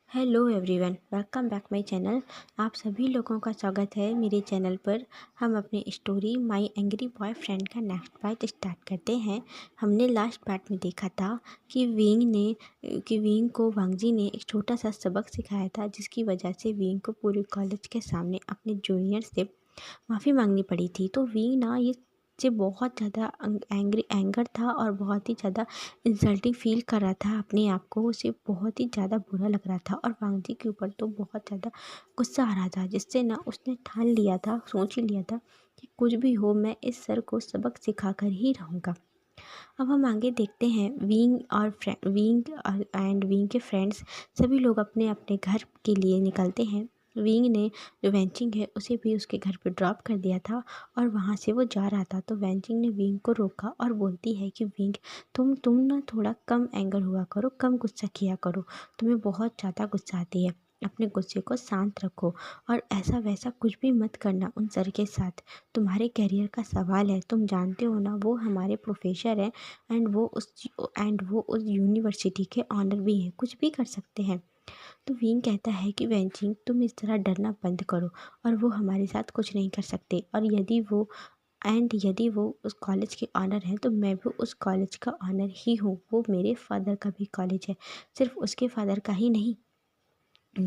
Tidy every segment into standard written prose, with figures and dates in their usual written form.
Hello everyone, welcome back my channel. आप सभी लोगों का स्वागत है मेरे चैनल पर। हम अपनी स्टोरी माय एंग्री बॉयफ्रेंड का नेक्स्ट पार्ट स्टार्ट करते हैं। हमने लास्ट पार्ट में देखा था कि विंग को वांगजी ने एक छोटा सा सबक सिखाया था, जिसकी वजह से विंग को पूरे कॉलेज के सामने अपने जूनियर से माफ़ी मांगनी पड़ी थी। तो विंग ना ये से बहुत ज़्यादा एंगर था और बहुत ही ज़्यादा इंसल्टिंग फील कर रहा था अपने आप को। उसे बहुत ही ज़्यादा बुरा लग रहा था और वांगजी के ऊपर तो बहुत ज़्यादा गुस्सा आ रहा था, जिससे ना उसने ठान लिया था, सोच ही लिया था कि कुछ भी हो मैं इस सर को सबक सिखा कर ही रहूँगा। अब हम आगे देखते हैं। विंग के फ्रेंड्स सभी लोग अपने अपने घर के लिए निकलते हैं। विंग ने जो वेंचिंग है उसे भी उसके घर पे ड्रॉप कर दिया था और वहाँ से वो जा रहा था। तो वेंचिंग ने विंग को रोका और बोलती है कि विंग, तुम ना थोड़ा कम एंगर हुआ करो, कम गुस्सा किया करो, तुम्हें बहुत ज़्यादा गुस्सा आती है। अपने गुस्से को शांत रखो और ऐसा वैसा कुछ भी मत करना उन सर के साथ। तुम्हारे करियर का सवाल है, तुम जानते हो ना, वो हमारे प्रोफेसर हैं एंड वो उस यूनिवर्सिटी के ऑनर भी हैं, कुछ भी कर सकते हैं। तो विंग कहता है कि वेंचिंग, तुम इस तरह डरना बंद करो और वो हमारे साथ कुछ नहीं कर सकते। और यदि वो उस कॉलेज के ऑनर हैं तो मैं भी उस कॉलेज का ऑनर ही हूँ। वो मेरे फादर का भी कॉलेज है, सिर्फ उसके फादर का ही नहीं।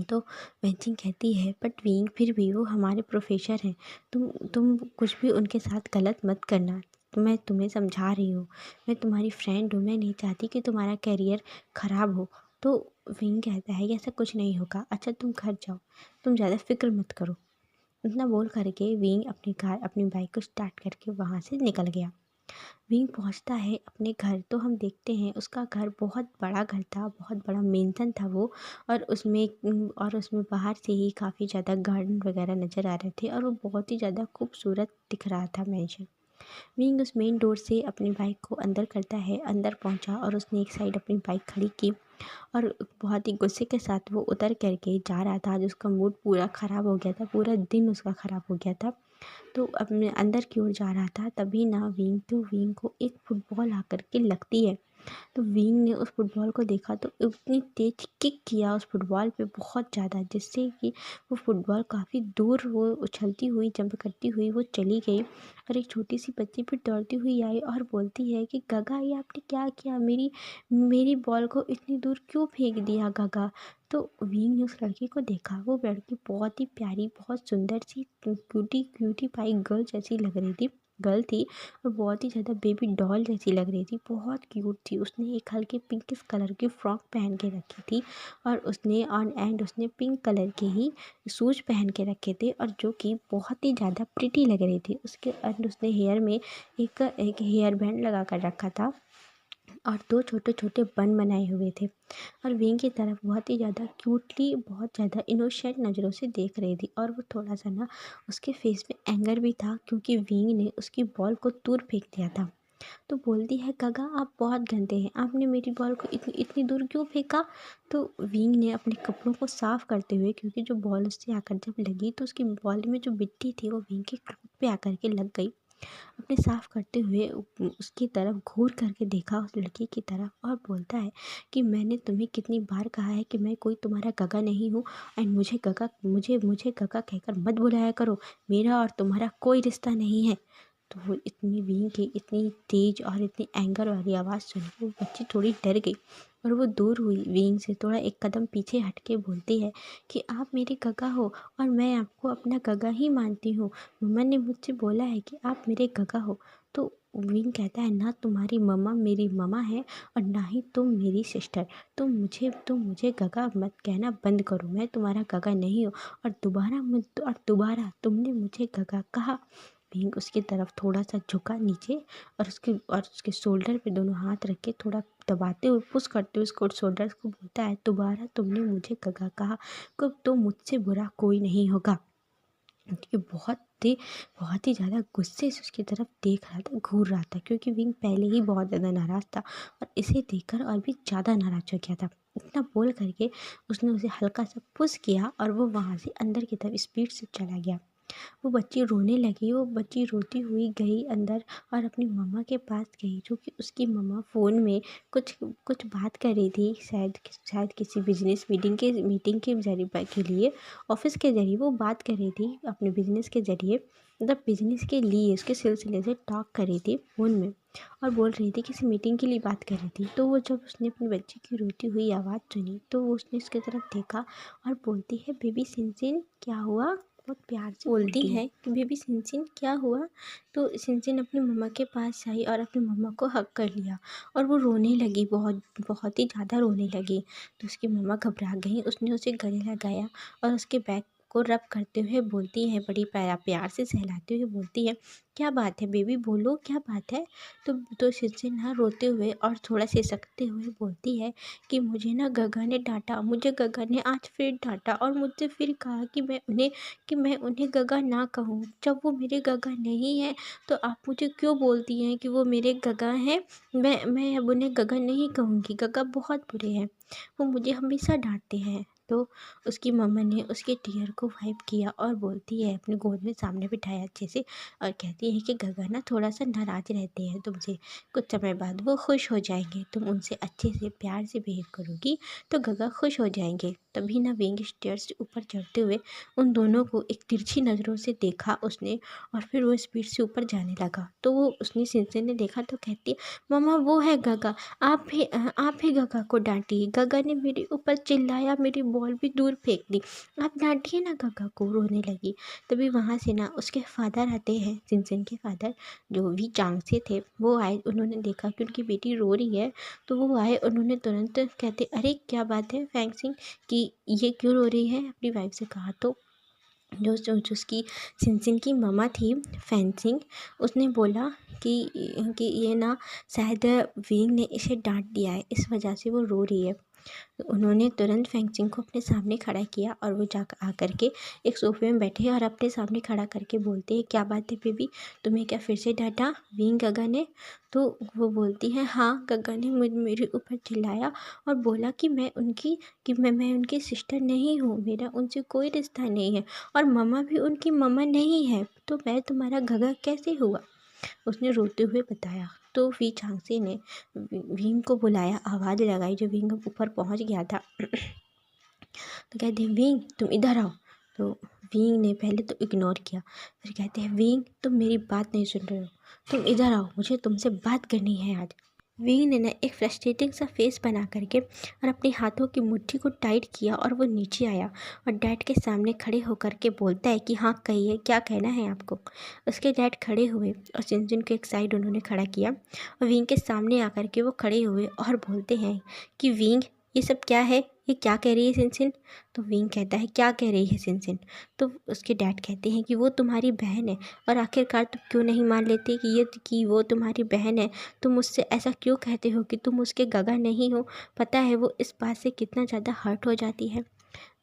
तो वेंचिंग कहती है, बट विंग, फिर भी वो हमारे प्रोफेसर हैं, तुम कुछ भी उनके साथ गलत मत करना। तो मैं तुम्हें समझा रही हूँ, मैं तुम्हारी फ्रेंड हूँ, मैं नहीं चाहती कि तुम्हारा करियर ख़राब हो। तो विंग कहता है कि ऐसा कुछ नहीं होगा, अच्छा तुम घर जाओ, तुम ज़्यादा फिक्र मत करो। इतना बोल करके विंग अपनी बाइक को स्टार्ट करके वहाँ से निकल गया। विंग पहुंचता है अपने घर, तो हम देखते हैं उसका घर बहुत बड़ा घर था, बहुत बड़ा मेंशन था वो। और उसमें बाहर से ही काफ़ी ज़्यादा गार्डन वगैरह नज़र आ रहे थे और वो बहुत ही ज़्यादा खूबसूरत दिख रहा था मेंशन। विंग उस मेन डोर से अपनी बाइक को अंदर करता है, अंदर पहुंचा और उसने एक साइड अपनी बाइक खड़ी की और बहुत ही गुस्से के साथ वो उतर करके जा रहा था। आज उसका मूड पूरा ख़राब हो गया था, पूरा दिन उसका ख़राब हो गया था। तो अपने अंदर की ओर जा रहा था, तभी ना विंग को एक फुटबॉल आकर के लगती है। तो विंग ने उस फुटबॉल को देखा तो इतनी तेज किक किया उस फुटबॉल पे, बहुत ज़्यादा, जिससे कि वो फुटबॉल काफ़ी दूर वो उछलती हुई, जंप करती हुई वो चली गई। और एक छोटी सी बच्ची फिर दौड़ती हुई आई और बोलती है कि गगा, ये आपने क्या किया, मेरी मेरी बॉल को इतनी दूर क्यों फेंक दिया गगा। तो विंग ने उस लड़की को देखा, वो लड़की बहुत ही प्यारी, बहुत सुंदर सी क्यूटी क्यूटी पाई गर्ल थी और बहुत ही ज़्यादा बेबी डॉल जैसी लग रही थी, बहुत क्यूट थी। उसने एक हल्के पिंकिश कलर की फ्रॉक पहन के रखी थी और उसने पिंक कलर के ही शूज पहन के रखे थे, और जो कि बहुत ही ज़्यादा प्रिटी लग रही थी। उसके एंड उसने हेयर में एक हेयर बैंड लगा कर रखा था और दो छोटे छोटे बन बनाए हुए थे। और विंग की तरफ बहुत ही ज़्यादा क्यूटली, बहुत ज़्यादा इनोसेंट नज़रों से देख रही थी। और वो थोड़ा सा ना, उसके फेस में एंगर भी था, क्योंकि विंग ने उसकी बॉल को दूर फेंक दिया था। तो बोलती है, गगा आप बहुत गंदे हैं, आपने मेरी बॉल को इतनी इतनी दूर क्यों फेंका। तो विंग ने अपने कपड़ों को साफ़ करते हुए, क्योंकि जो बॉल उससे आकर जब लगी तो उसकी बॉल में जो मिट्टी थी वो विंग के क्लोथ पे आकर के लग गई। अपने साफ करते हुए उसकी तरफ घूर करके देखा, उस लड़की की तरफ, और बोलता है कि मैंने तुम्हें कितनी बार कहा है कि मैं कोई तुम्हारा गगा नहीं हूँ, एंड मुझे गगा कहकर मत बुलाया करो, मेरा और तुम्हारा कोई रिश्ता नहीं है। तो वो इतनी विंग की इतनी तेज और इतनी एंगर वाली आवाज़ सुन के वो बच्ची थोड़ी डर गई और वो दूर हुई, विंग से थोड़ा एक कदम पीछे हट के बोलती है कि आप मेरे गगा हो और मैं आपको अपना गगा ही मानती हूँ। मम्मा ने मुझसे बोला है कि आप मेरे गगा हो। तो विंग कहता है, ना तुम्हारी मम्मा मेरी मम्मा है और ना ही तुम मेरी सिस्टर। तुम मुझे गगा मत कहना बंद करो, मैं तुम्हारा गगा नहीं हूँ। और दोबारा तुमने मुझे गगा कहा। विंग उसकी तरफ थोड़ा सा झुका नीचे और उसके शोल्डर पे दोनों हाथ रख के थोड़ा दबाते हुए, पुश करते हुए उसको शोल्डर्स को बोलता है, दोबारा तुमने मुझे गगा कहा तो मुझसे बुरा कोई नहीं होगा। क्योंकि बहुत ही ज़्यादा गुस्से से उसकी तरफ देख रहा था, घूर रहा था, क्योंकि विंग पहले ही बहुत ज़्यादा नाराज़ था और इसे देखकर और भी ज़्यादा नाराज़ हो गया था। इतना बोल करके उसने उसे हल्का सा पुश किया और वो वहाँ से अंदर की तरफ स्पीड से चला गया। वो बच्ची रोने लगी। वो बच्ची रोती हुई गई अंदर और अपनी मम्मा के पास गई, जो कि उसकी मम्मा फ़ोन में कुछ कुछ बात कर रही थी, शायद किसी बिजनेस मीटिंग के ज़रिए के लिए, ऑफिस के ज़रिए वो बात कर रही थी अपने बिजनेस के ज़रिए, मतलब बिजनेस के लिए उसके सिलसिले से टॉक कर रही थी फ़ोन में और बोल रही थी, किसी मीटिंग के लिए बात कर रही थी। तो वो जब उसने अपनी बच्ची की रोती हुई आवाज़ सुनी तो वो उसने उसकी तरफ देखा और बोलती है, बेबी सिंसिन क्या हुआ? बहुत प्यार से बोलती है कि बेबी सिंसिन क्या हुआ? तो सिंसिन अपनी मम्मा के पास आई और अपनी मम्मा को हग कर लिया और वो रोने लगी, बहुत बहुत ही ज़्यादा रोने लगी। तो उसकी मम्मा घबरा गई, उसने उसे गले लगाया और उसके बैक को रब करते हुए बोलती है, बड़ी प्यार से सहलाते हुए बोलती है, क्या बात है बेबी, बोलो क्या बात है? तो सिंसिन ना रोते हुए और थोड़ा सिसकते हुए बोलती है कि मुझे ना गगा ने डांटा, मुझे गगा ने आज फिर डांटा और मुझसे फिर कहा कि मैं उन्हें गगा ना कहूँ। जब वो मेरे गगा नहीं है तो आप मुझे क्यों बोलती हैं कि वो मेरे गगा हैं? मैं अब उन्हें गगा नहीं कहूँगी, गगा बहुत बुरे हैं, वो मुझे हमेशा डांटते हैं। तो उसकी मम्मा ने उसके टीयर को वाइप किया और बोलती है, अपनी गोद में सामने बिठाया अच्छे से और कहती है कि गगा ना थोड़ा सा नाराज़ रहते हैं तुमसे, कुछ समय बाद वो खुश हो जाएंगे, तुम उनसे अच्छे से प्यार से बिहेव करोगी तो गगा खुश हो जाएंगे। तभी ना विंग स्टेयर्स से ऊपर चढ़ते हुए उन दोनों को एक तिरछी नज़रों से देखा उसने और फिर वो स्पीड से ऊपर जाने लगा। तो वो उसने सिंसिन ने देखा तो कहती है, मम्मा वो है गगा, आप ही गगा को डांटिए, गगा ने मेरे ऊपर चिल्लाया, मेरी बॉल भी दूर फेंक दी, आप डांटिए ना गगा को। रोने लगी। तभी वहाँ से ना उसके फादर आते हैं, सिंसिन के फादर जो वी चांग से थे, वो आए। उन्होंने देखा कि उनकी बेटी रो रही है तो वो आए, उन्होंने तुरंत कहते, अरे क्या बात है फैंग सिंह कि ये क्यों रो रही है, अपनी वाइफ से कहा। तो जो उसकी सिंसिन की मम्मा थी फैंसिंग, उसने बोला कि ये ना शायद विंग ने इसे डांट दिया है, इस वजह से वो रो रही है। तो उन्होंने तुरंत फेंगचिंग को अपने सामने खड़ा किया और वो जा आकर के एक सोफे में बैठे और अपने सामने खड़ा करके बोलते हैं, क्या बात है बेबी, तुम्हें क्या फिर से डांटा विंग गगा ने? तो वो बोलती है, हाँ गगा ने मेरे ऊपर चिल्लाया और बोला मैं उनकी सिस्टर नहीं हूँ, मेरा उनसे कोई रिश्ता नहीं है और मम्मा भी उनकी मम्मा नहीं है, तो मैं तुम्हारा गगा कैसे हुआ? उसने रोते हुए बताया। तो वी झांगसे ने विंग को बुलाया, आवाज़ लगाई। जो विंग ऊपर पहुंच गया था तो कहते हैं, विंग तुम इधर आओ। तो विंग ने पहले तो इग्नोर किया, फिर कहते हैं, विंग तुम मेरी बात नहीं सुन रहे हो, तुम इधर आओ, मुझे तुमसे बात करनी है आज। विंग ने ना एक फ्रस्ट्रेटिंग सा फेस बना करके और अपने हाथों की मुट्ठी को टाइट किया और वो नीचे आया और डैड के सामने खड़े होकर के बोलता है कि हाँ कहिए, क्या कहना है आपको? उसके डैड खड़े हुए और सिंसिन को एक साइड उन्होंने खड़ा किया और विंग के सामने आकर के वो खड़े हुए और बोलते हैं कि विंग ये सब क्या है, ये क्या कह रही है सिंसिन? तो विंग कहता है, क्या कह रही है सिंसिन? तो उसके डैड कहते हैं कि वो तुम्हारी बहन है और आखिरकार तुम क्यों नहीं मान लेते कि वो तुम्हारी बहन है? तुम मुझसे ऐसा क्यों कहते हो कि तुम उसके गगा नहीं हो? पता है वो इस बात से कितना ज़्यादा हर्ट हो जाती है।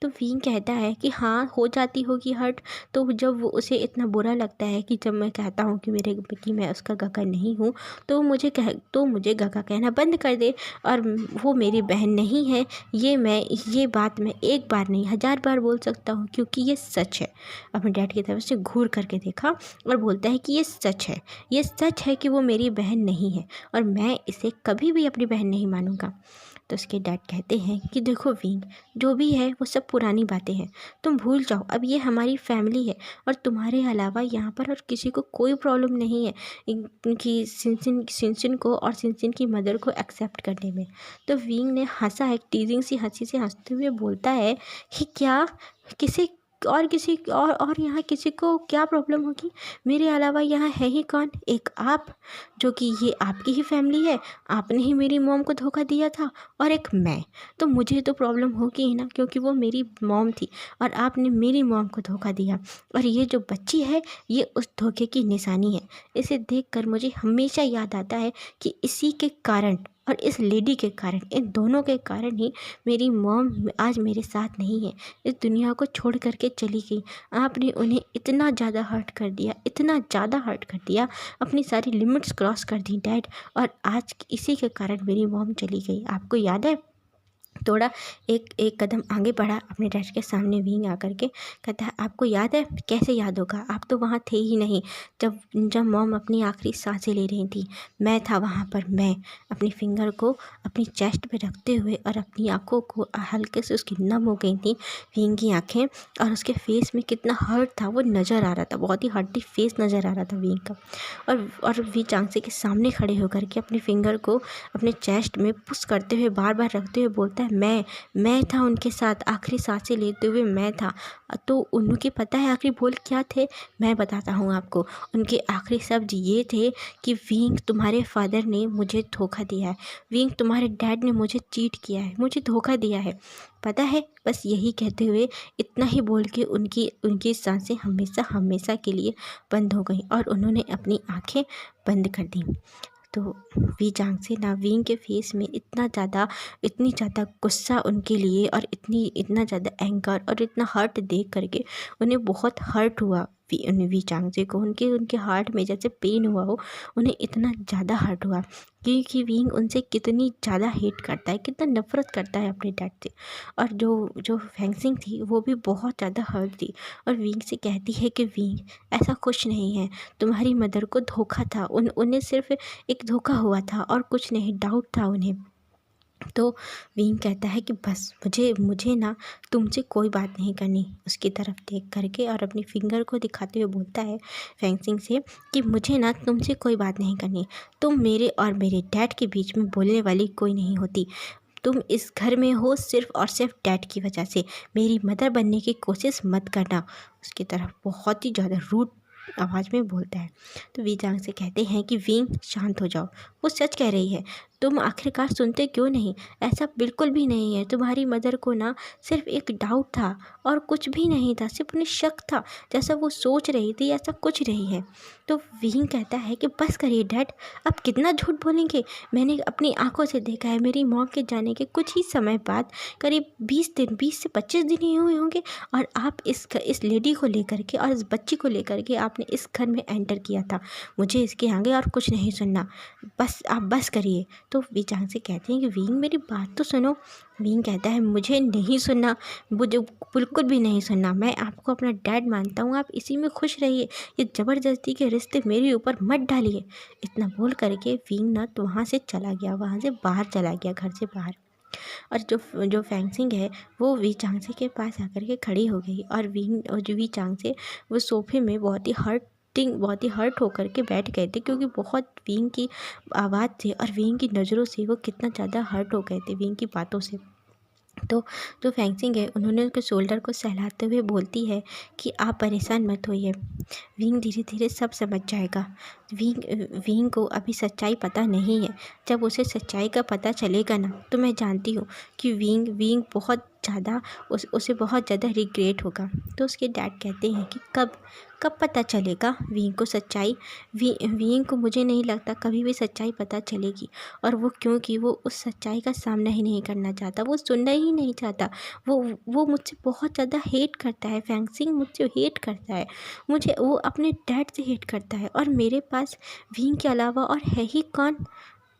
तो विंग कहता है कि हाँ हो जाती होगी हर्ट। तो जब वो उसे इतना बुरा लगता है कि जब मैं कहता हूँ कि मैं उसका गगा नहीं हूँ तो मुझे गगा कहना बंद कर दे और वो मेरी बहन नहीं है। ये बात मैं एक बार नहीं 1000 बार बोल सकता हूँ क्योंकि ये सच है। अपने डैड की तरफ से घूर करके देखा और बोलता है कि ये सच है कि वो मेरी बहन नहीं है और मैं इसे कभी भी अपनी बहन नहीं मानूंगा। तो उसके डैड कहते हैं कि देखो विंग, जो भी है वो सब पुरानी बातें हैं, तुम भूल जाओ, अब ये हमारी फैमिली है और तुम्हारे अलावा यहाँ पर और किसी को कोई प्रॉब्लम नहीं है कि सिंसिन को और सिंसिन की मदर को एक्सेप्ट करने में। तो विंग ने हंसा, एक टीजिंग सी हंसी से हंसते हुए बोलता है कि क्या किसी और यहाँ किसी को क्या प्रॉब्लम होगी? मेरे अलावा यहाँ है ही कौन? एक आप, जो कि ये आपकी ही फैमिली है, आपने ही मेरी मॉम को धोखा दिया था, और एक मैं। तो मुझे तो प्रॉब्लम होगी ही ना, क्योंकि वो मेरी मॉम थी और आपने मेरी मॉम को धोखा दिया और ये जो बच्ची है ये उस धोखे की निशानी है। इसे देखकर मुझे हमेशा याद आता है कि इसी के कारण और इस लेडी के कारण, इन दोनों के कारण ही मेरी मॉम आज मेरे साथ नहीं है, इस दुनिया को छोड़ करके चली गई। आपने उन्हें इतना ज़्यादा हर्ट कर दिया, इतना ज़्यादा हर्ट कर दिया, अपनी सारी लिमिट्स क्रॉस कर दी डैड, और आज इसी के कारण मेरी मॉम चली गई। आपको याद है थोड़ा एक एक कदम आगे बढ़ा अपने डैड के सामने विंग आकर के कहता है, आपको याद है? कैसे याद होगा, आप तो वहाँ थे ही नहीं जब जब मॉम अपनी आखिरी सांसें ले रही थी। मैं था वहाँ पर। मैं अपनी फिंगर को अपनी चेस्ट पे रखते हुए और अपनी आँखों को हल्के से उसकी नम हो गई थी विंग की आँखें, और उसके फेस में कितना हर्ट था वो नज़र आ रहा था। बहुत ही हर्टी फेस नज़र आ रहा था विंग का। और वी चांगसे के सामने खड़े होकर के अपनी फिंगर को अपने चेस्ट में पुश करते हुए बार बार रखते हुए बोलता है, मैं था उनके साथ, आखिरी सांसें लेते हुए मैं था। तो उनके पता है आखिरी बोल क्या थे? मैं बताता हूँ आपको। उनके आखिरी शब्द ये थे कि विंग, तुम्हारे फादर ने मुझे धोखा दिया है। विंग, तुम्हारे डैड ने मुझे चीट किया है, मुझे धोखा दिया है, पता है? बस यही कहते हुए, इतना ही बोल के उनकी उनकी सांसें हमेशा हमेशा के लिए बंद हो गई और उन्होंने अपनी आंखें बंद कर दी। तो वी चांग से ना विंग के फेस में इतनी ज़्यादा गुस्सा उनके लिए, और इतना ज़्यादा एंगर और इतना हर्ट देख करके उन्हें बहुत हर्ट हुआ। वी चांग को उनके उनके हार्ट में जैसे पेन हुआ हो, उन्हें इतना ज़्यादा हर्ट हुआ क्योंकि विंग उनसे कितनी ज़्यादा हेट करता है, कितना नफरत करता है अपने डैड से। और जो जो फैंक्सिंग थी वो भी बहुत ज़्यादा हर्ट थी और विंग से कहती है कि विंग, ऐसा कुछ नहीं है, तुम्हारी मदर को धोखा था, उन्हें सिर्फ एक धोखा हुआ था और कुछ नहीं, डाउट था उन्हें। तो विंग कहता है कि बस मुझे मुझे ना तुमसे कोई बात नहीं करनी, उसकी तरफ देख करके और अपनी फिंगर को दिखाते हुए बोलता है फैंक्सिंग से कि मुझे ना तुमसे कोई बात नहीं करनी, तुम मेरे और मेरे डैड के बीच में बोलने वाली कोई नहीं होती। तुम इस घर में हो सिर्फ और सिर्फ डैड की वजह से, मेरी मदर बनने की कोशिश मत करना। उसकी तरफ बहुत ही ज़्यादा रूड आवाज़ में बोलता है। तो वी चांग से कहते हैं कि विंग, शांत हो जाओ, वो सच कह रही है, तुम आखिरकार सुनते क्यों नहीं? ऐसा बिल्कुल भी नहीं है, तुम्हारी मदर को ना सिर्फ एक डाउट था और कुछ भी नहीं था, सिर्फ उन्हें शक था, जैसा वो सोच रही थी ऐसा कुछ नहीं है। तो विंग कहता है कि बस करिए डैड, अब कितना झूठ बोलेंगे? मैंने अपनी आंखों से देखा है, मेरी मॉम के जाने के कुछ ही समय बाद, करीब 20 से 25 दिन ही हुए होंगे, और आप इस लेडी को लेकर के और इस बच्ची को लेकर के आपने इस घर में एंटर किया था। मुझे इसके आगे और कुछ नहीं सुनना, बस आप बस करिए। तो वी चांग से कहते हैं कि विंग, मेरी बात तो सुनो। विंग कहता है, मुझे नहीं सुनना, मुझे बिल्कुल भी नहीं सुनना, मैं आपको अपना डैड मानता हूँ, आप इसी में खुश रहिए, ये ज़बरदस्ती के रिश्ते मेरे ऊपर मत डालिए। इतना बोल करके विंग ना तो वहाँ से चला गया, वहाँ से बाहर चला गया, घर से बाहर। और जो फैंक्सिंग है वो वी चांगसे के पास आकर के खड़ी हो गई, और विंग और जो वी चांगसे वो सोफे में बहुत ही हर्ट होकर के बैठ गए थे, क्योंकि बहुत विंग की आवाज़ से और विंग की नज़रों से वो कितना ज़्यादा हर्ट हो गए थे विंग की बातों से। तो जो फैंक्सिंग है उन्होंने उसके शोल्डर को सहलाते हुए बोलती है कि आप परेशान मत होइए, विंग धीरे धीरे सब समझ जाएगा। विंग को अभी सच्चाई पता नहीं है, जब उसे सच्चाई का पता चलेगा ना, तो मैं जानती हूँ कि विंग बहुत ज़्यादा उसे बहुत ज़्यादा रिग्रेट होगा। तो उसके डैड कहते हैं कि कब पता चलेगा विंग को सच्चाई? विंग को मुझे नहीं लगता कभी भी सच्चाई पता चलेगी, और वो क्योंकि वो उस सच्चाई का सामना ही नहीं करना चाहता, वो सुनना ही नहीं चाहता। वो मुझसे बहुत ज़्यादा हेट करता है, फैंक्सिंग मुझसे हेट करता है, मुझे वो अपने डैड से हेट करता है, और मेरे पास विंग के अलावा और है ही कौन?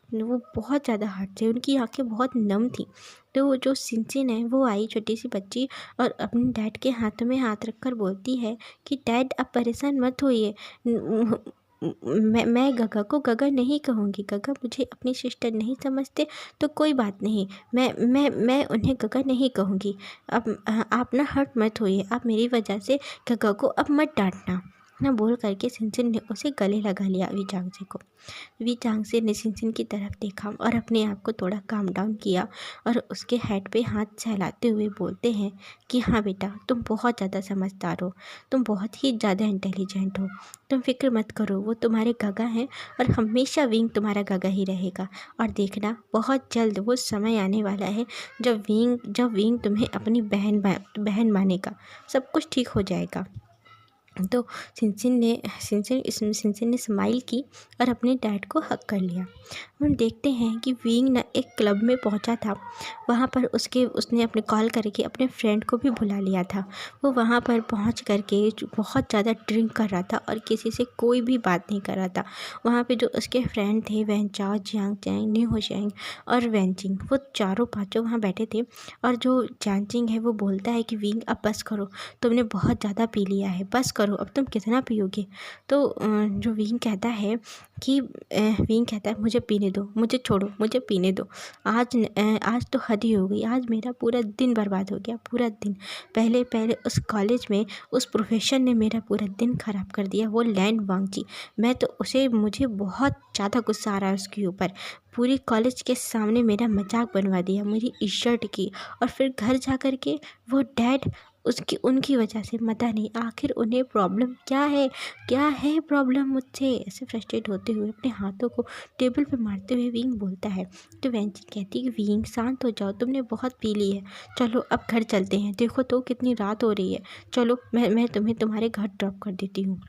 वो बहुत ज़्यादा हर्ट थे, उनकी आंखें बहुत नम थी। तो वो जो सिंचिन है वो आई, छोटी सी बच्ची, और अपने डैड के हाथों में हाथ रखकर बोलती है कि डैड, आप परेशान मत होइए, मैं गगा को गगा नहीं कहूँगी, गगा मुझे अपनी सिस्टर नहीं समझते तो कोई बात नहीं, मैं उन्हें गगा नहीं कहूँगी। अब आप ना हर्ट मत होइए, आप मेरी वजह से गगा को अब मत डांटना ना। बोल करके सिंचिन ने उसे गले लगा लिया वी चांगसे को। वी चांगसे ने सिंचिन की तरफ देखा और अपने आप को थोड़ा काम डाउन किया, और उसके हेड पे हाथ सहलाते हुए बोलते हैं कि हाँ बेटा, तुम बहुत ज़्यादा समझदार हो, तुम बहुत ही ज़्यादा इंटेलिजेंट हो, तुम फिक्र मत करो, वो तुम्हारे गगा हैं और हमेशा विंग तुम्हारा गगा ही रहेगा। और देखना, बहुत जल्द वो समय आने वाला है जब विंग तुम्हें अपनी बहन मानेगा, सब कुछ ठीक हो जाएगा। तो सिनसिन ने स्माइल की और अपने डैड को हग कर लिया। हम देखते हैं कि विंग ना एक क्लब में पहुंचा था। वहां पर उसने अपने कॉल करके अपने फ्रेंड को भी बुला लिया था। वो वहां पर पहुंच करके बहुत ज़्यादा ड्रिंक कर रहा था और किसी से कोई भी बात नहीं कर रहा था। वहां पे जो उसके फ्रेंड थे वैनचाओ, जियांग चैंग, न्यू होशैंग और वैनचिंग, वो चारों पाँचों वहाँ बैठे थे। और जो चांचिंग है वो बोलता है कि विंग अब बस करो, तुमने बहुत ज़्यादा पी लिया है, बस करो, अब तुम कितना पियोगे। तो जो विंग कहता है मुझे पीने दो, मुझे छोड़ो, मुझे पीने दो। आज तो हद ही हो गई, आज मेरा पूरा दिन बर्बाद हो गया, पूरा दिन। पहले पहले उस कॉलेज में उस प्रोफेसर ने मेरा पूरा दिन ख़राब कर दिया, वो लैंड वांगची। मुझे बहुत ज़्यादा गुस्सा आ रहा है उसके ऊपर। पूरी कॉलेज के सामने मेरा मजाक बनवा दिया, मेरी इज्जत की। और फिर घर जा कर के वो डैड, उनकी वजह से पता नहीं आखिर उन्हें प्रॉब्लम क्या है प्रॉब्लम मुझसे। ऐसे फ्रस्ट्रेट होते हुए अपने हाथों को टेबल पे मारते हुए विंग बोलता है। तो वेंची कहती है कि विंग शांत हो जाओ, तुमने बहुत पी ली है, चलो अब घर चलते हैं, देखो तो कितनी रात हो रही है, चलो मैं तुम्हें तुम्हारे घर ड्रॉप कर देती हूँ।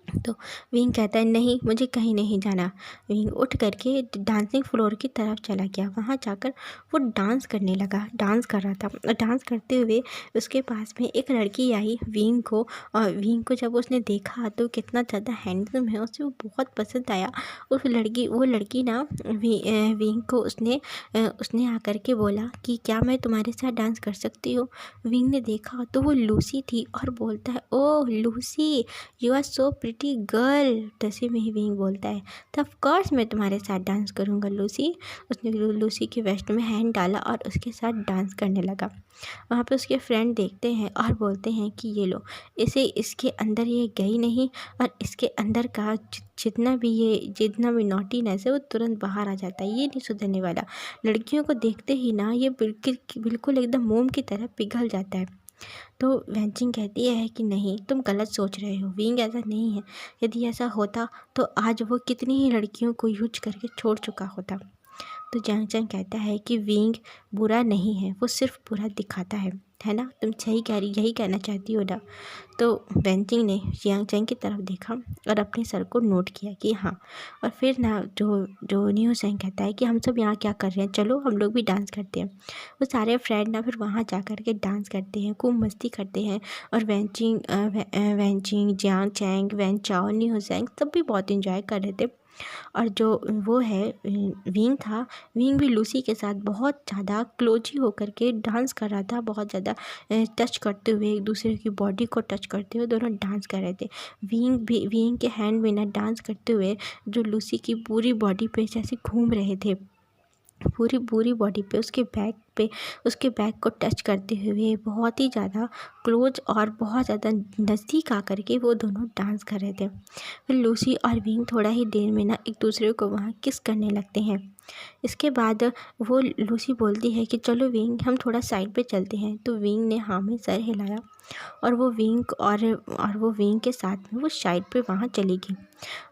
तो विंग कहता है नहीं, मुझे कहीं नहीं जाना। विंग उठ करके डांसिंग फ्लोर की तरफ चला गया। वहाँ जाकर वो डांस करने लगा, डांस कर रहा था। और डांस करते हुए उसके पास में एक लड़की आई विंग को, और विंग को जब उसने देखा तो कितना ज़्यादा हैंडसम है, उसे वो बहुत पसंद आया। वो लड़की ना विंग को उसने आकर के बोला कि क्या मैं तुम्हारे साथ डांस कर सकती हूँ। विंग ने देखा तो वो लूसी थी और बोलता है oh Lucy, you are so pretty girl. तस्वीर में ही विंग बोलता है तो ऑफ कोर्स मैं तुम्हारे साथ डांस करूँगा लूसी। उसने लूसी के वेस्ट में हैंड डाला और उसके साथ डांस करने लगा। वहाँ पे उसके फ्रेंड देखते हैं और बोलते हैं कि ये लो, इसके अंदर ये गई नहीं, और इसके अंदर का जितना भी नॉटीनेस है वो तुरंत बाहर आ जाता है, ये नहीं सुधरने वाला। लड़कियों को देखते ही ना ये बिल्कुल एकदम मोम की तरह पिघल जाता है। तो वैंचिंग कहती है कि नहीं, तुम गलत सोच रहे हो, विंग ऐसा नहीं है। यदि ऐसा होता तो आज वो कितनी ही लड़कियों को यूज करके छोड़ चुका होता। तो जैंग चैंग कहता है कि विंग बुरा नहीं है, वो सिर्फ बुरा दिखाता है ना, तुम सही कह रही, यही कहना चाहती हो ना। तो वेंचिंग ने जियांग चैंग की तरफ देखा और अपने सर को नोट किया कि हाँ। और फिर ना जो जो न्यू चैंग कहता है कि हम सब यहाँ क्या कर रहे हैं, चलो हम लोग भी डांस करते हैं। वो सारे फ्रेंड ना फिर वहाँ जा कर के डांस करते हैं, खूब मस्ती करते हैं। और वेंचिंग, जियांग चैंग, वैन चाओ, न्यू चैंग सब भी बहुत इंजॉय कर रहे थे। और जो वो है विंग था, विंग भी लूसी के साथ बहुत ज़्यादा क्लोज ही होकर के डांस कर रहा था, बहुत ज़्यादा टच करते हुए, एक दूसरे की बॉडी को टच करते हुए दोनों डांस कर रहे थे। विंग के हैंड में ना डांस करते हुए जो लूसी की पूरी बॉडी पे जैसे घूम रहे थे, पूरी पूरी बॉडी पे उसके बैक को टच करते हुए बहुत ही ज़्यादा क्लोज और बहुत ज़्यादा नज़दीक आकर के वो दोनों डांस कर रहे थे। फिर लूसी और विंग थोड़ा ही देर में ना एक दूसरे को वहाँ किस करने लगते हैं। इसके बाद वो लूसी बोलती है कि चलो विंग हम थोड़ा साइड पे चलते हैं। तो विंग ने हाँ में सर हिलाया और वो विंग के साथ में वो साइड पे वहाँ चली गई।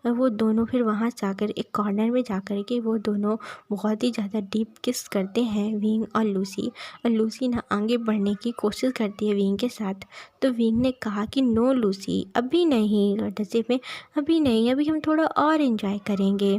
और वो दोनों फिर वहाँ जाकर एक कॉर्नर में जाकर के वो दोनों बहुत ही ज़्यादा डीप किस करते हैं, विंग और लूसी। और लूसी ना आगे बढ़ने की कोशिश करती है विंग के साथ। तो विंग ने कहा कि नो लूसी, अभी नहीं, नसीब में अभी नहीं, अभी हम थोड़ा और इन्जॉय करेंगे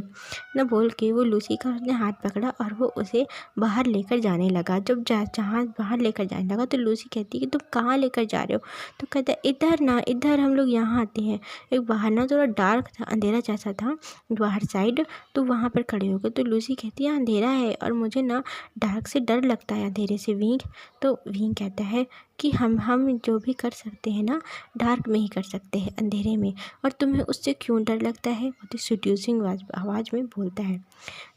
ना बोल के वो लूसी का उसने हाथ पकड़ा और वो उसे बाहर लेकर जाने लगा। जहाँ बाहर लेकर जाने लगा तो लूसी कहती है कि तुम कहाँ लेकर जा रहे हो। तो कहता है इधर ना, इधर हम लोग यहाँ आते हैं। एक बाहर ना थोड़ा डार्क था, अंधेरा जैसा था बाहर साइड, तो वहाँ पर खड़े हो गए। तो लूसी कहती है अंधेरा है और मुझे ना डार्क से डर लगता है, अंधेरे से विंग। तो विंग कहता है कि हम जो भी कर सकते हैं ना डार्क में ही कर सकते हैं, अंधेरे में, और तुम्हें उससे क्यों डर लगता है, बहुत ही सिड्यूसिंग आवाज़ में बोलता है।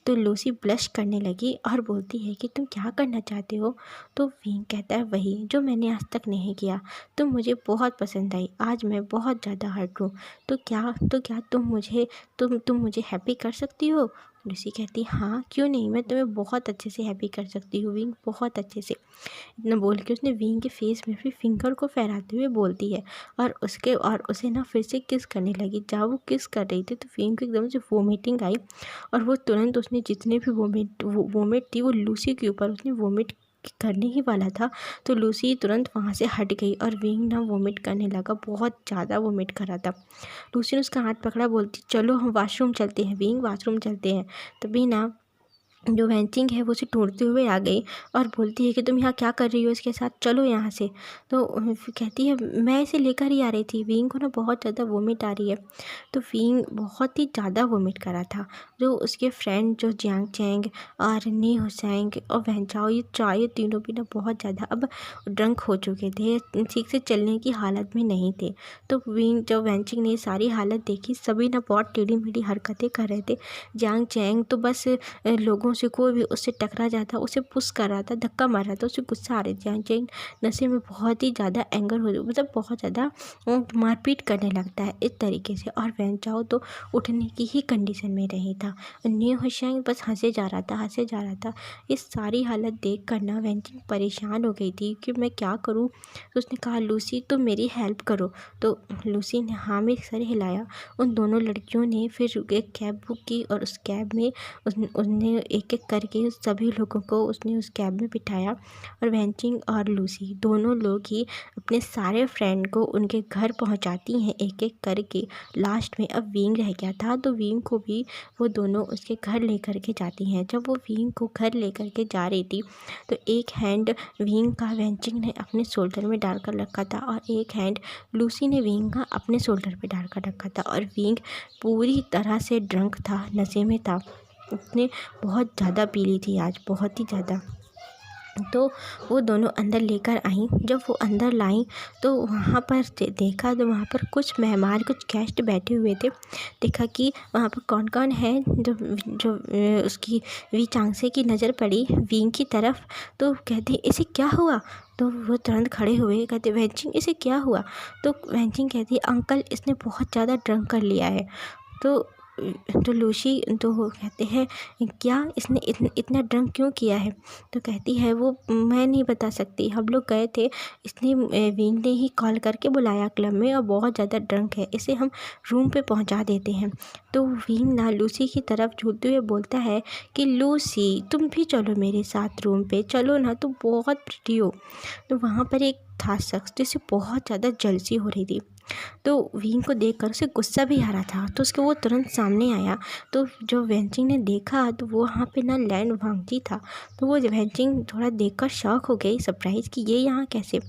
तो लूसी ब्लश करने लगी और बोलती है कि तुम क्या करना चाहते हो। तो विंग कहता है वही जो मैंने आज तक नहीं किया, तुम मुझे बहुत पसंद आई, आज मैं बहुत ज़्यादा हर्ट हूँ। तो क्या तुम मुझे हैप्पी कर सकती हो। लूसी कहती हाँ क्यों नहीं, मैं तुम्हें बहुत अच्छे से हैप्पी कर सकती हूँ विंग, बहुत अच्छे से। इतना बोल के उसने विंग के फेस में फिर फिंगर को फहराते हुए बोलती है और उसे ना फिर से किस करने लगी। जहाँ वो किस कर रही थी तो विंग को एकदम से वोमिटिंग आई और वो तुरंत उसने जितने भी वोमिट थी वो लूसी के ऊपर उसने वोमिट करने ही वाला था तो लूसी तुरंत वहाँ से हट गई और विंग ना वोमिट करने लगा, बहुत ज़्यादा वोमिट कर रहा था। लूसी ने उसका हाथ पकड़ा, बोलती चलो हम वॉशरूम चलते हैं विंग, वॉशरूम चलते हैं। तभी ना जो वेंचिंग है वो उसे ढूंढते हुए आ गई और बोलती है कि तुम यहाँ क्या कर रही हो इसके साथ, चलो यहाँ से। तो कहती है मैं इसे लेकर ही आ रही थी, विंग को ना बहुत ज़्यादा वोमिट आ रही है। तो विंग बहुत ही ज़्यादा वोमिट कर रहा था। जो उसके फ्रेंड जो जियांग चैंग और नी हुसैंग और वैंचाओ, ये तीनों भी ना बहुत ज़्यादा अब ड्रंक हो चुके थे, ठीक से चलने की हालत में नहीं थे। तो विंग जब वेंचिंग ने सारी हालत देखी, सभी ना बहुत टेढ़ी मेढ़ी हरकतें कर रहे थे। जियांग चैंग तो बस लोगों से कोई भी उससे टकरा जाता उसे पुश कर रहा था, धक्का मार रहा था, उसे गुस्सा आ रही थी। जियांग चैंग नशे में बहुत ही ज़्यादा एंगर हो, मतलब बहुत ज़्यादा मारपीट करने लगता है इस तरीके से। और वैंचाओ तो उठने की ही कंडीशन में नहीं था। न्यू हुसैंग बस हंसे जा रहा था। इस सारी हालत देख कर ना वेंचिंग परेशान हो गई थी कि मैं क्या करूँ। तो उसने कहा लूसी तुम मेरी हेल्प करो। तो लूसी ने हाँ में सर हिलाया। उन दोनों लड़कियों ने फिर एक कैब बुक की और उस कैब में उसने एक एक करके सभी लोगों को उसने उस कैब में बिठाया। और वेंचिंग और लूसी दोनों लोग ही अपने सारे फ्रेंड को उनके घर पहुंचाती हैं एक एक करके। लास्ट में अब विंग रह गया था तो विंग को भी वो दोनों उसके घर लेकर के जाती हैं। जब वो विंग को घर लेकर के जा रही थी तो एक हैंड विंग का वेंचिंग ने अपने शोल्डर में डाल कर रखा था और एक हैंड लूसी ने विंग का अपने शोल्डर पे डाल कर रखा था। और विंग पूरी तरह से ड्रंक था, नशे में था, उसने बहुत ज़्यादा पी ली थी आज, बहुत ही ज़्यादा। तो वो दोनों अंदर लेकर आई। जब वो अंदर लाई तो वहाँ पर देखा तो वहाँ पर कुछ मेहमान, कुछ गेस्ट बैठे हुए थे। देखा कि वहाँ पर कौन कौन है। जो उसकी वी चांगसे की नज़र पड़ी विंग की तरफ। तो कहते इसे क्या हुआ। तो वो तुरंत खड़े हुए, कहते वेंचिंग इसे क्या हुआ। तो वेंचिंग कहती अंकल इसने बहुत ज़्यादा ड्रंक कर लिया है। तो लूसी तो वो कहते हैं क्या इसने इतना ड्रंक क्यों किया है। तो कहती है वो मैं नहीं बता सकती, हम लोग गए थे, इसने विंग ने ही कॉल करके बुलाया क्लब में और बहुत ज़्यादा ड्रंक है, इसे हम रूम पे पहुंचा देते हैं। तो विंग ना लूसी की तरफ झूलते हुए बोलता है कि लूसी तुम भी चलो मेरे साथ रूम पे, चलो ना, तुम बहुत प्रिटी हो। तो वहाँ पर एक था शख्स जिसे बहुत ज़्यादा जलसी हो रही थी। तो विंग को देखकर उसे गुस्सा भी आ रहा था तो उसके वो तुरंत सामने आया। तो जो वेंचिंग ने देखा तो वो वहाँ पे ना लैंड वांगजी था। तो वो वेंचिंग थोड़ा देखकर शॉक हो गई, सरप्राइज़ कि ये यहाँ कैसे।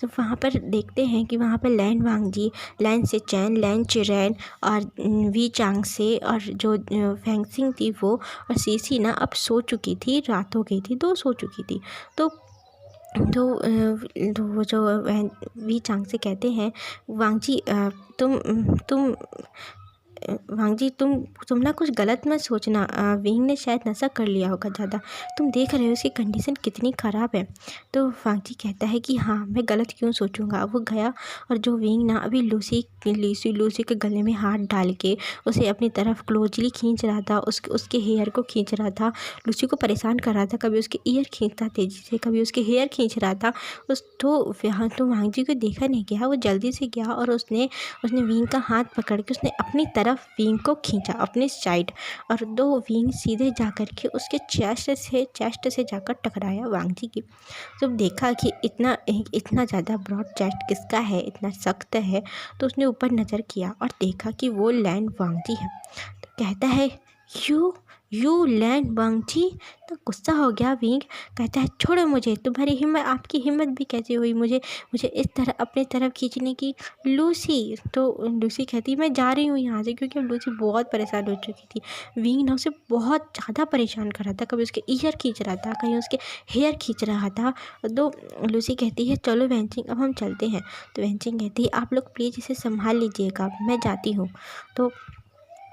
तो वहाँ पर देखते हैं कि वहाँ पर लैंड वांगजी, लैंड से चैन, लैंड चिरैन और वी चांग से और जो फैंगसिंग थी वो और सीसी ना अब सो चुकी थी, रात हो गई थी, दो सो चुकी थी। तो वो जो वी चांग से कहते हैं वांगजी तुम वांगजी तुम ना कुछ गलत मत सोचना, विंग ने शायद नशा कर लिया होगा ज़्यादा, तुम देख रहे हो उसकी कंडीशन कितनी ख़राब है। तो वांगजी कहता है कि हाँ मैं गलत क्यों सोचूंगा। वो गया और जो विंग ना अभी लूसी के गले में हाथ डाल के उसे अपनी तरफ क्लोजली खींच रहा था, उसके हेयर को खींच रहा था, लूसी को परेशान कर रहा था, कभी उसके ईयर खींचता तेज़ी से, कभी उसके हेयर खींच रहा था। तो वांगजी को देखा नहीं गया, वो जल्दी से गया और उसने विंग का हाथ पकड़ के उसने अपनी तरफ विंग को खींचा अपने साइड और दो विंग सीधे जाकर के उसके चेस्ट से जाकर टकराया वांगजी की। जब देखा कि इतना ज़्यादा ब्रॉड चेस्ट किसका है, इतना सख्त है, तो उसने ऊपर नज़र किया और देखा कि वो लैंड वांगजी है। तो कहता है यू लैंड वांगजी। तो गुस्सा हो गया विंग, कहता है छोड़ो मुझे, तुम्हारी हिम्मत, आपकी हिम्मत भी कैसे हुई मुझे इस तरह अपनी तरफ खींचने की। लूसी, तो लूसी कहती मैं जा रही हूँ यहाँ से, क्योंकि अब लूसी बहुत परेशान हो चुकी थी। विंग ना उसे बहुत ज़्यादा परेशान कर रहा था, कभी उसके ईयर खींच रहा था, कहीं उसके हेयर खींच रहा था। तो लूसी कहती है चलो वेंचिंग अब हम चलते हैं। तो वेंचिंग कहती है आप लोग प्लीज़ इसे संभाल लीजिएगा, मैं जाती हूँ। तो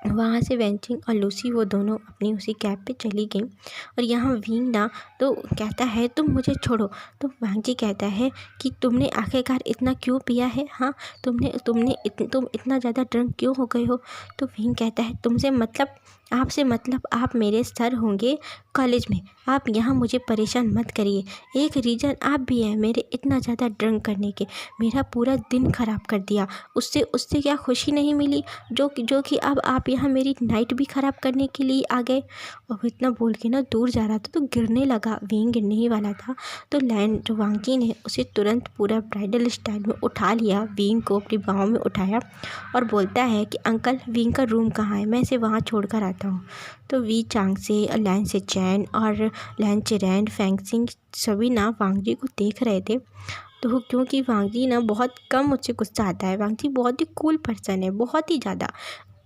वहाँ से वेंचिंग और लूसी वो दोनों अपनी उसी कैब पे चली गई। और यहाँ विंग ना तो कहता है तुम मुझे छोड़ो। तो वांगजी कहता है कि तुमने आखिरकार इतना क्यों पिया है, हाँ तुम इतना ज़्यादा ड्रंक क्यों हो गए हो। तो विंग कहता है तुमसे मतलब आपसे मतलब आप मेरे सर होंगे कॉलेज में। आप यहाँ मुझे परेशान मत करिए। एक रीज़न आप भी हैं मेरे इतना ज़्यादा ड्रिंक करने के। मेरा पूरा दिन ख़राब कर दिया। उससे उससे क्या खुशी नहीं मिली जो कि अब आप यहाँ मेरी नाइट भी ख़राब करने के लिए आ गए। और इतना बोल के ना दूर जा रहा था तो गिरने लगा, विंग गिरने ही वाला था। तो लैन जो वांगजी ने उसे तुरंत पूरा ब्राइडल स्टाइल में उठा लिया, विंग को अपनी बाहों में उठाया और बोलता है कि अंकल विंग का रूम कहाँ है, मैं इसे वहाँ छोड़ कर आता हूँ। तो वी चांग से, लैन से चैन और लैन चेरैन, फेंगसिंग सभी ना वांगजी को देख रहे थे। तो क्योंकि वांगजी ना बहुत कम मुझसे गुस्सा आता है, वांगजी बहुत ही कूल पर्सन है, बहुत ही ज़्यादा।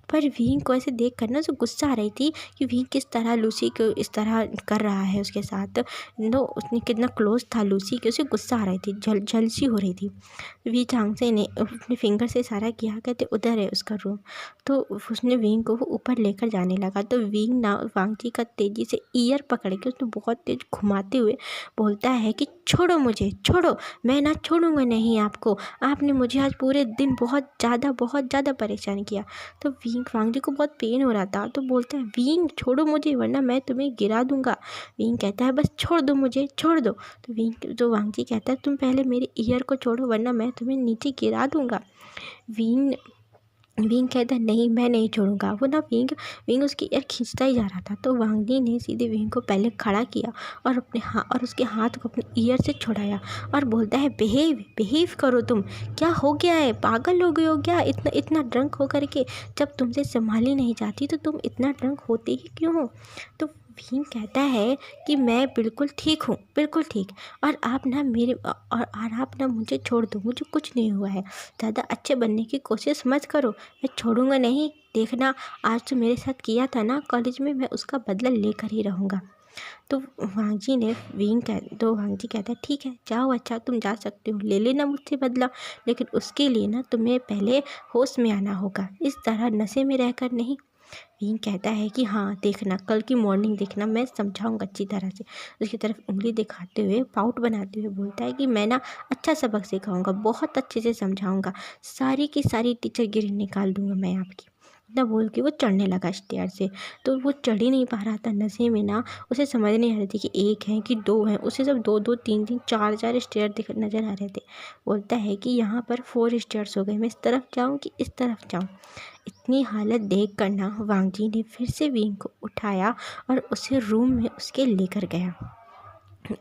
पर विंग को ऐसे देख कर ना उसे गुस्सा आ रही थी कि विंग किस तरह लूसी को इस तरह कर रहा है उसके साथ। नो उसने कितना क्लोज था लूसी के, उसे गुस्सा आ रही थी, जलसी हो रही थी। वी चांगसे ने अपने फिंगर से इशारा किया, कहते उधर है उसका रूम। तो उसने विंग को वो ऊपर लेकर जाने लगा। तो विंग ना वांगजी का तेज़ी से ईयर पकड़ के उसने बहुत तेज घुमाते हुए बोलता है कि छोड़ो मुझे, छोड़ो, मैं ना छोड़ूंगा नहीं आपको। आपने मुझे आज पूरे दिन बहुत ज़्यादा परेशान किया। तो विंग वांगजी को बहुत पेन हो रहा था तो बोलता है विंग छोड़ो मुझे वरना मैं तुम्हें गिरा दूंगा। विंग कहता है बस छोड़ दो मुझे, छोड़ दो। तो वांगजी कहता है तुम पहले मेरे ईयर को छोड़ो वरना मैं तुम्हें नीचे गिरा दूंगा। विंग विंग कहता है नहीं मैं नहीं छोड़ूंगा। वो ना विंग विंग उसकी ईयर खींचता ही जा रहा था। तो वांगजी ने सीधे विंग को पहले खड़ा किया और उसके हाथ को अपने ईयर से छुड़ाया और बोलता है बिहेव करो तुम, क्या हो गया है, पागल हो गए हो क्या इतना इतना ड्रंक हो करके। जब तुमसे संभाली नहीं जाती तो तुम इतना ड्रंक होते ही क्यों हो। तो विंग कहता है कि मैं बिल्कुल ठीक हूँ, बिल्कुल ठीक। और आप ना आप ना मुझे छोड़ दो, मुझे कुछ नहीं हुआ है। ज़्यादा अच्छे बनने की कोशिश मत करो, मैं छोड़ूंगा नहीं। देखना आज तो मेरे साथ किया था ना कॉलेज में, मैं उसका बदला लेकर ही रहूँगा। तो वांगजी कहता है ठीक है जाओ, अच्छा तुम जा सकते हो, ले लेना मुझसे बदला, लेकिन उसके लिए ना तुम्हें पहले होश में आना होगा, इस तरह नशे में रहकर नहीं। विंग कहता है कि हाँ देखना, कल की मॉर्निंग देखना, मैं समझाऊंगा अच्छी तरह से। उसकी तरफ उंगली दिखाते हुए पाउट बनाते हुए बोलता है कि मैं ना अच्छा सबक सिखाऊंगा, बहुत अच्छे से समझाऊंगा, सारी की सारी टीचर गिरी निकाल दूंगा मैं आपकी। इतना बोल के वो चढ़ने लगा स्टेयर से। तो वो चढ़ ही नहीं पा रहा था नशे में ना, उसे समझ नहीं आ रही थी कि एक है कि दो हैं, उसे सब दो दो तीन तीन चार चार स्टेयर दिख नज़र आ रहे थे। बोलता है कि यहाँ पर 4 स्टेयर्स हो गए, मैं इस तरफ जाऊँ कि इस तरफ जाऊँ। इतनी हालत देख कर ना वांगजी ने फिर से विंग को उठाया और उसे रूम में उसके लेकर गया।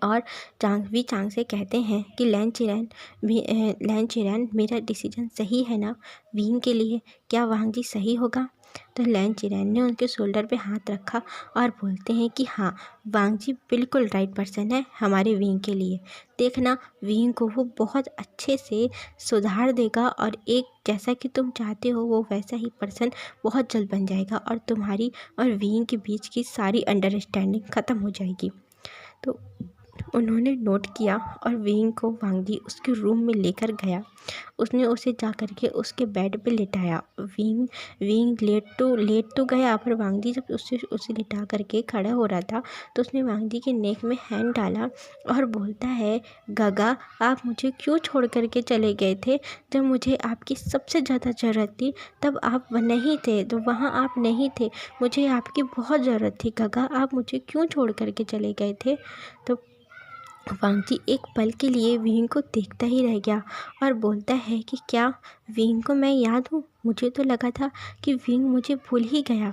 और चांग से कहते हैं कि लैन चिरैन मेरा डिसीजन सही है ना विंग के लिए, क्या वांगजी सही होगा। तो लैन चिरैन ने उनके शोल्डर पे हाथ रखा और बोलते हैं कि हाँ वांगजी बिल्कुल राइट पर्सन है हमारे विंग के लिए। देखना विंग को वो बहुत अच्छे से सुधार देगा और एक जैसा कि तुम चाहते हो वो वैसा ही पर्सन बहुत जल्द बन जाएगा और तुम्हारी और विंग के बीच की सारी अंडरस्टैंडिंग ख़त्म हो जाएगी। तो उन्होंने नोट किया और विंग को वांगजी उसके रूम में लेकर गया। उसने उसे जा कर के उसके बेड पे लिटाया। विंग लेट तो गया, पर वांगजी जब उसे लिटा करके खड़ा हो रहा था तो उसने वांगजी के नेक में हैंड डाला और बोलता है गगा आप मुझे क्यों छोड़ करके चले गए थे, जब मुझे आपकी सबसे ज़्यादा ज़रूरत थी तब आप नहीं थे, तो वहाँ आप नहीं थे, मुझे आपकी बहुत ज़रूरत थी गगा, आप मुझे क्यों छोड़ करके चले गए थे। तो वांगजी एक पल के लिए विंग को देखता ही रह गया और बोलता है कि क्या विंग को मैं याद हूँ, मुझे तो लगा था कि विंग मुझे भूल ही गया।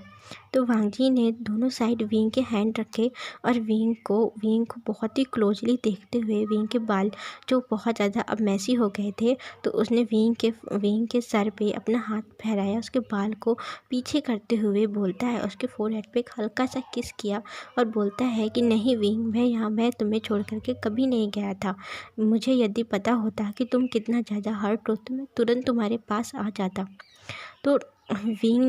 तो वांगजी ने दोनों साइड विंग के हैंड रखे और विंग को बहुत ही क्लोजली देखते हुए विंग के बाल जो बहुत ज़्यादा अब मैसी हो गए थे, तो उसने विंग के सर पे अपना हाथ फहराया, उसके बाल को पीछे करते हुए बोलता है, उसके फोरहेड पे एक हल्का सा किस किया और बोलता है कि नहीं विंग मैं तुम्हें छोड़ करके कभी नहीं गया था। मुझे यदि पता होता कि तुम कितना ज़्यादा हर्ट हो तो मैं तुरंत तुम्हारे पास आ जाता। तो विंग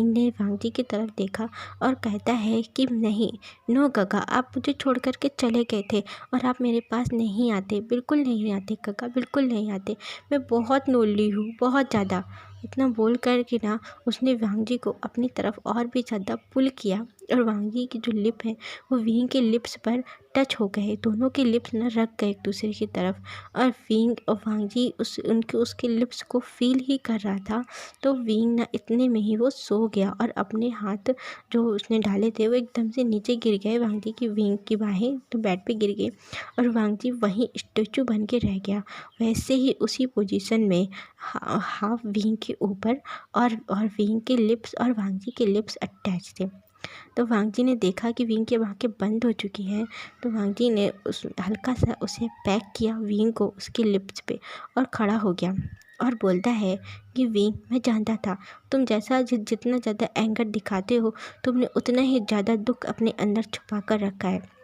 ने वांगजी की तरफ देखा और कहता है कि नहीं नो गगा, आप मुझे छोड़ कर के चले गए थे और आप मेरे पास नहीं आते, बिल्कुल नहीं आते गगा, बिल्कुल नहीं आते, मैं बहुत लोनली हूँ, बहुत ज़्यादा। इतना बोल कर के ना उसने वांगजी को अपनी तरफ और भी ज़्यादा पुल किया और वांग जी की जो लिप है वो विंग के लिप्स पर टच हो गए। दोनों के लिप्स ना रख गए एक दूसरे की तरफ, और विंग और वांग जी उसके लिप्स को फील ही कर रहा था। तो विंग ना इतने में ही वो सो गया और अपने हाथ जो उसने डाले थे वो एकदम से नीचे गिर गए। वांग जी की विंग की बाहें तो बेड पे गिर गई और वांग जी वहीं स्टेचू बन के रह गया। वैसे ही उसी पोजीशन में हाफ विंग के ऊपर और विंग के लिप्स और वांग जी के लिप्स अटैच थे। तो वांग जी ने देखा कि विंग की आँखें बंद हो चुकी हैं। तो वांग जी ने उस हल्का सा उसे पैक किया विंग को उसके लिप्स पे और खड़ा हो गया और बोलता है कि विंग, मैं जानता था तुम जैसा जितना ज़्यादा एंगर दिखाते हो, तुमने उतना ही ज़्यादा दुख अपने अंदर छुपा कर रखा है।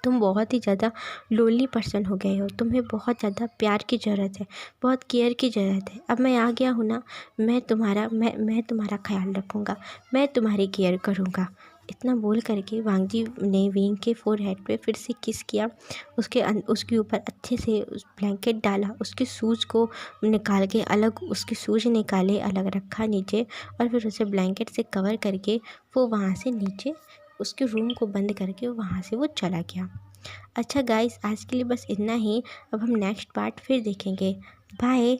तुम बहुत ही ज़्यादा लोनली पर्सन हो गए हो, तुम्हें बहुत ज़्यादा प्यार की ज़रूरत है, बहुत केयर की ज़रूरत है। अब मैं आ गया हूँ ना, मैं तुम्हारा ख्याल रखूँगा, मैं तुम्हारी केयर करूँगा। इतना बोल करके वांग जी ने विंग के फोरहेड पे फिर से किस किया। उसके ऊपर अच्छे से उस ब्लैंकेट डाला, उसके शूज़ को निकाल के अलग, उसके शूज़ निकाले अलग रखा नीचे, और फिर उसे ब्लैंकेट से कवर करके वो वहाँ से नीचे उसके रूम को बंद करके वहाँ से वो चला गया। अच्छा गाइस, आज के लिए बस इतना ही। अब हम नेक्स्ट पार्ट फिर देखेंगे। बाय।